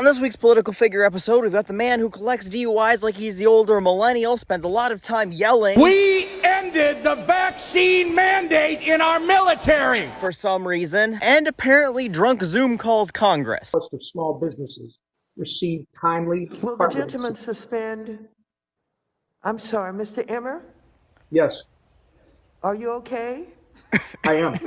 On this week's Political Figure episode, we've got the man who collects DUIs like he's the older millennial, spends a lot of time yelling, "We ended the vaccine mandate in our military!" for some reason, and apparently drunk Zoom calls Congress. Most of small businesses receive timely. Will the gentleman suspend? I'm sorry, Mr. Emmer? Yes, Are you okay? I am.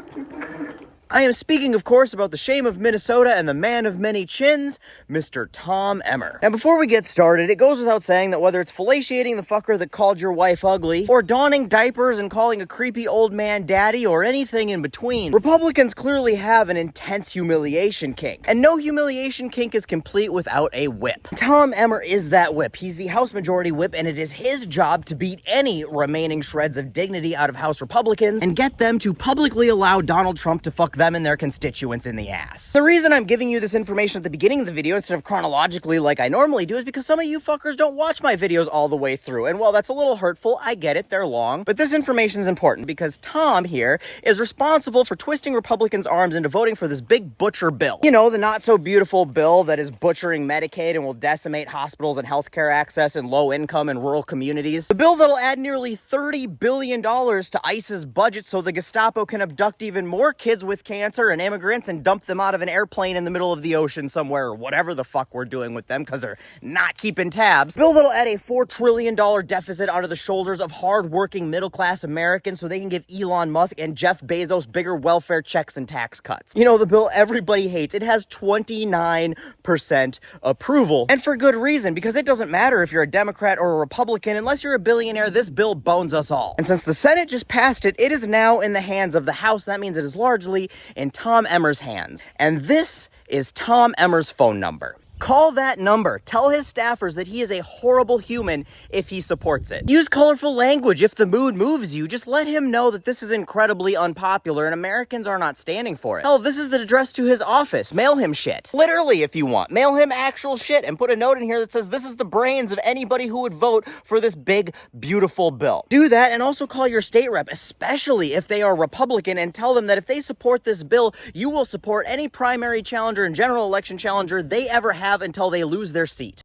I am speaking, of course, about the shame of Minnesota and the man of many chins, Mr. Tom Emmer. Now, before we get started, it goes without saying that whether it's fellatiating the fucker that called your wife ugly, or donning diapers and calling a creepy old man daddy, or anything in between, Republicans clearly have an intense humiliation kink. And no humiliation kink is complete without a whip. Tom Emmer is that whip. He's the House Majority Whip, and it is his job to beat any remaining shreds of dignity out of House Republicans and get them to publicly allow Donald Trump to fuck them and their constituents in the ass. The reason I'm giving you this information at the beginning of the video instead of chronologically like I normally do is because some of you fuckers don't watch my videos all the way through. And while that's a little hurtful, I get it, they're long. But this information is important because Tom here is responsible for twisting Republicans' arms into voting for this big butcher bill. You know, the not so beautiful bill that is butchering Medicaid and will decimate hospitals and healthcare access in low income and rural communities. The bill that'll add nearly $30 billion to ICE's budget so the Gestapo can abduct even more kids with cancer and immigrants and dump them out of an airplane in the middle of the ocean somewhere, or whatever the fuck we're doing with them because they're not keeping tabs. Bill that'll add a $4 trillion deficit onto the shoulders of hard-working middle-class Americans so they can give Elon Musk and Jeff Bezos bigger welfare checks and tax cuts. You know, the bill everybody hates. It has 29% approval. And for good reason, because it doesn't matter if you're a Democrat or a Republican. Unless you're a billionaire, this bill bones us all. And since the Senate just passed it, it is now in the hands of the House. That means it is largely in Tom Emmer's hands. And this is Tom Emmer's phone number. Call that number. Tell his staffers that he is a horrible human if he supports it. Use colorful language if the mood moves you. Just let him know that this is incredibly unpopular and Americans are not standing for it. Hell, this is the address to his office. Mail him shit. Literally, if you want. Mail him actual shit and put a note in here that says this is the brains of anybody who would vote for this big, beautiful bill. Do that and also call your state rep, especially if they are Republican, and tell them that if they support this bill, you will support any primary challenger and general election challenger they ever have until they lose their seat.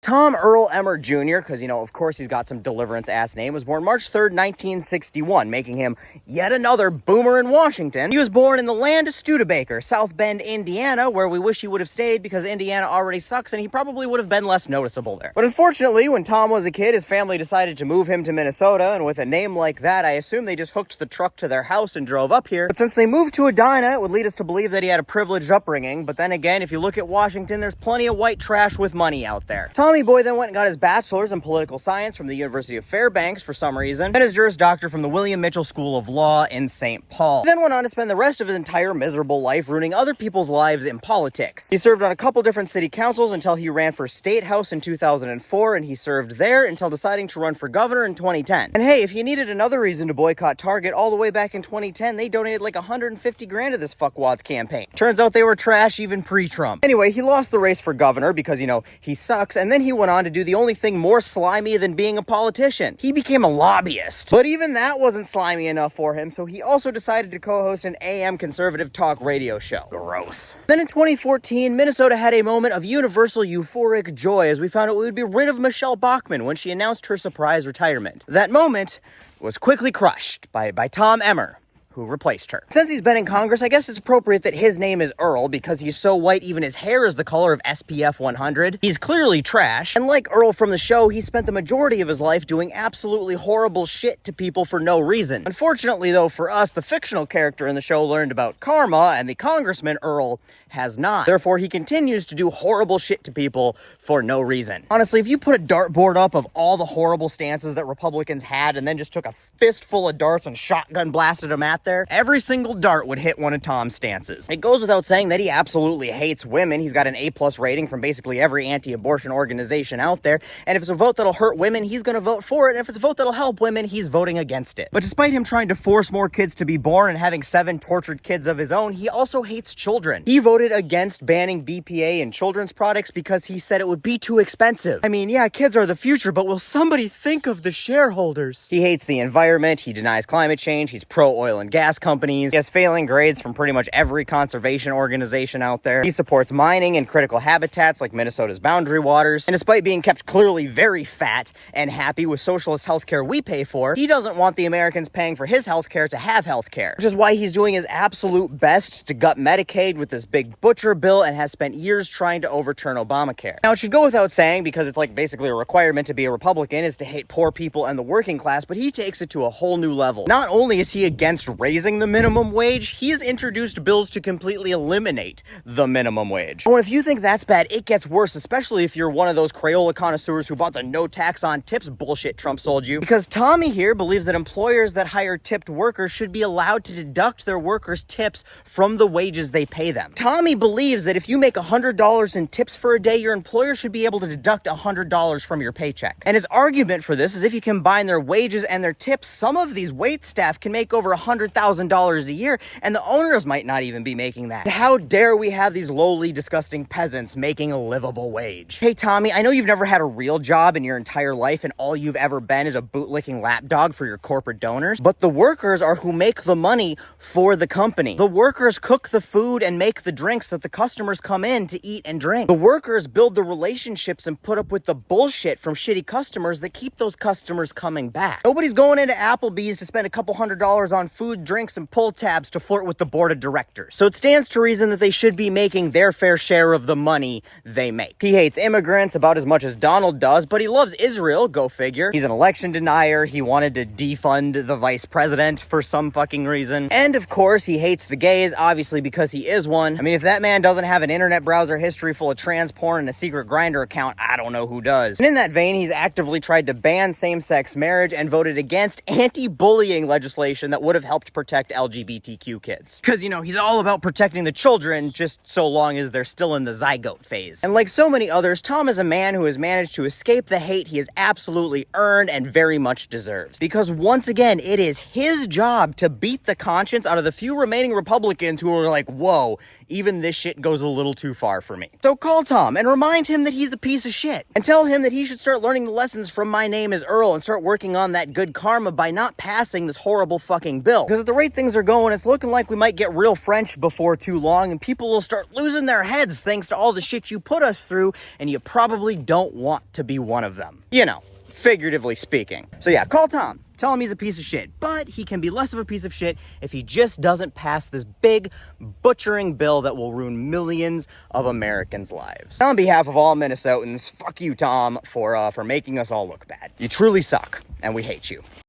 Tom Earl Emmer Jr., because, you know, of course he's got some deliverance-ass name, was born March 3rd, 1961, making him yet another boomer in Washington. He was born in the land of Studebaker, South Bend, Indiana, where we wish he would have stayed because Indiana already sucks and he probably would have been less noticeable there. But unfortunately, when Tom was a kid, his family decided to move him to Minnesota, and with a name like that, I assume they just hooked the truck to their house and drove up here. But since they moved to Edina, it would lead us to believe that he had a privileged upbringing. But then again, if you look at Washington, there's plenty of white trash with money out there. Tommy Boy then went and got his bachelor's in political science from the University of Fairbanks for some reason, and his Juris Doctor from the William Mitchell School of Law in St. Paul. He then went on to spend the rest of his entire miserable life ruining other people's lives in politics. He served on a couple different city councils until he ran for State House in 2004, and he served there until deciding to run for governor in 2010. And hey, if you needed another reason to boycott Target, all the way back in 2010, they donated like 150 grand to this fuckwad's campaign. Turns out they were trash even pre-Trump. Anyway, he lost the race for governor because, you know, he sucks, and then he went on to do the only thing more slimy than being a politician. He became a lobbyist. But even that wasn't slimy enough for him, so he also decided to co-host an AM conservative talk radio show. Gross. Then in 2014, Minnesota had a moment of universal euphoric joy as we found out we would be rid of Michelle Bachmann when she announced her surprise retirement. That moment was quickly crushed by Tom Emmer, who replaced her. Since he's been in Congress, I guess it's appropriate that his name is Earl because he's so white even his hair is the color of SPF 100. He's clearly trash, and like Earl from the show, he spent the majority of his life doing absolutely horrible shit to people for no reason. Unfortunately, though, for us, the fictional character in the show learned about karma, and the congressman, Earl, has not. Therefore, he continues to do horrible shit to people for no reason. Honestly, if you put a dartboard up of all the horrible stances that Republicans had and then just took a fistful of darts and shotgun blasted them at there, every single dart would hit one of Tom's stances. It goes without saying that he absolutely hates women. He's got an A+ rating from basically every anti-abortion organization out there, and if it's a vote that'll hurt women, he's gonna vote for it, and if it's a vote that'll help women, he's voting against it. But despite him trying to force more kids to be born and having 7 tortured kids of his own, he also hates children. He voted voted against banning BPA in children's products because he said it would be too expensive. I mean, yeah, kids are the future, but will somebody think of the shareholders? He hates the environment, he denies climate change, he's pro-oil and gas companies, he has failing grades from pretty much every conservation organization out there. He supports mining and critical habitats like Minnesota's boundary waters, and despite being kept clearly very fat and happy with socialist healthcare we pay for, he doesn't want the Americans paying for his healthcare to have healthcare, which is why he's doing his absolute best to gut Medicaid with this big butcher bill and has spent years trying to overturn Obamacare. Now, it should go without saying, because it's like basically a requirement to be a Republican is to hate poor people and the working class, but he takes it to a whole new level. Not only is he against raising the minimum wage, he has introduced bills to completely eliminate the minimum wage. Oh, and if you think that's bad, it gets worse, especially if you're one of those Crayola connoisseurs who bought the no tax on tips bullshit Trump sold you. Because Tommy here believes that employers that hire tipped workers should be allowed to deduct their workers' tips from the wages they pay them. Tommy believes that if you make $100 in tips for a day, your employer should be able to deduct $100 from your paycheck. And his argument for this is if you combine their wages and their tips, some of these wait staff can make over $100,000 a year, and the owners might not even be making that. How dare we have these lowly, disgusting peasants making a livable wage? Hey, Tommy, I know you've never had a real job in your entire life, and all you've ever been is a bootlicking lapdog for your corporate donors, but the workers are who make the money for the company. The workers cook the food and make the drinks that the customers come in to eat and drink. The workers build the relationships and put up with the bullshit from shitty customers that keep those customers coming back. Nobody's going into Applebee's to spend a couple $100s on food, drinks, and pull tabs to flirt with the board of directors. So it stands to reason that they should be making their fair share of the money they make. He hates immigrants about as much as Donald does, but he loves Israel, go figure. He's an election denier. He wanted to defund the vice president for some fucking reason. And of course, he hates the gays, obviously because he is one. I mean, if that man doesn't have an internet browser history full of trans porn and a secret Grindr account, I don't know who does. And in that vein, he's actively tried to ban same-sex marriage and voted against anti-bullying legislation that would have helped protect LGBTQ kids. Because, you know, he's all about protecting the children, just so long as they're still in the zygote phase. And like so many others, Tom is a man who has managed to escape the hate he has absolutely earned and very much deserves. Because once again, it is his job to beat the conscience out of the few remaining Republicans who are like, whoa, even this shit goes a little too far for me. So call Tom and remind him that he's a piece of shit. And tell him that he should start learning the lessons from My Name is Earl and start working on that good karma by not passing this horrible fucking bill. Because at the rate things are going, it's looking like we might get real French before too long, and people will start losing their heads thanks to all the shit you put us through, and you probably don't want to be one of them. You know, figuratively speaking. So yeah, call Tom. Tell him he's a piece of shit, but he can be less of a piece of shit if he just doesn't pass this big butchering bill that will ruin millions of Americans' lives. On behalf of all Minnesotans, fuck you, Tom, for making us all look bad. You truly suck, and we hate you.